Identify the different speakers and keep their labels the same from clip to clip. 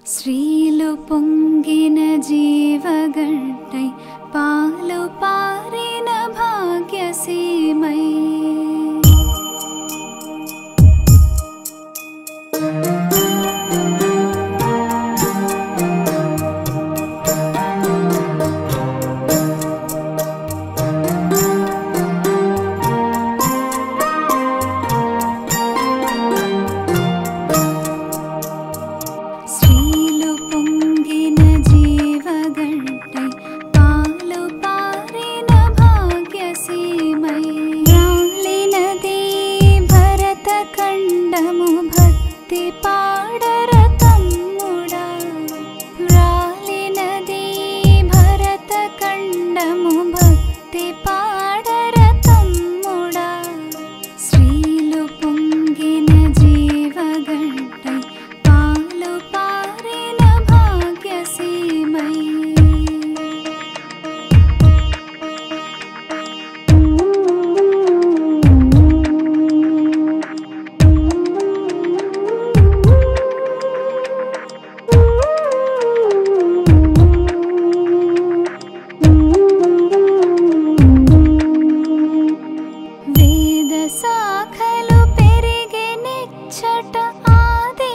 Speaker 1: శ్రీలు పొంగిన జీవగంటై పాలు పారిన భాగ్యసీమై వేద శాఖలు పెరిగెనిచ్చట ఆది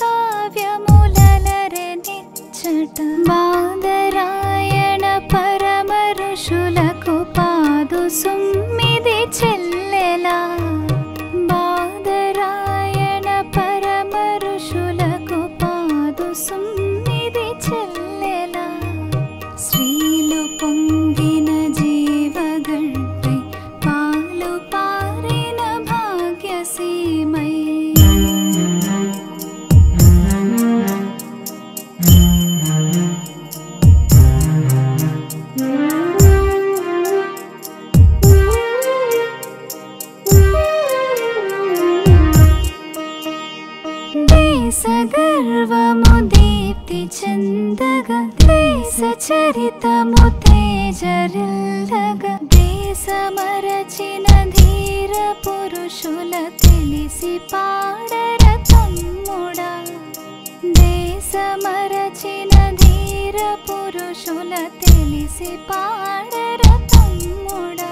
Speaker 1: కావ్యములలరెనిచ్చట బాదరాయణ పరమ ఋషులకు పాదు సుమ్మిది చెల్లెలా బాదరాయణ పరమ ఋషులకు పాదు సుమ్మిది చెల్లెలా శ్రీలు పొంగిన జీవగంటై పాలు పారిన భాగ్యసీమై దేశ గర్వము దీప్తి చెందగా దేశ చరితము తేజరిల్లగా దేశమరచిన ధీర పురుషుల తెలిసి పాడర తమ్ముడా దేశమరచిన ధీర పురుషుల తెలిసి పాడర తమ్ముడా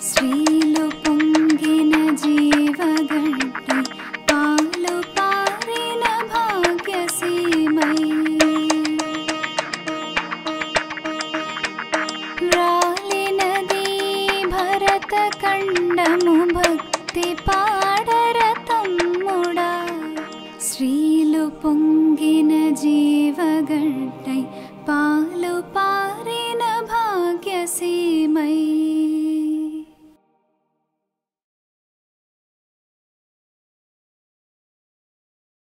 Speaker 1: శ్రీలు పొంగిన జీవగంటై పాలు పారిన భాగ్యసీమై రాలినది భరత ఖండము భక్తి పాడర తమ్ముడా శ్రీలు పొంగిన జీవగంటై పాలు పారిన భాగ్యసీమై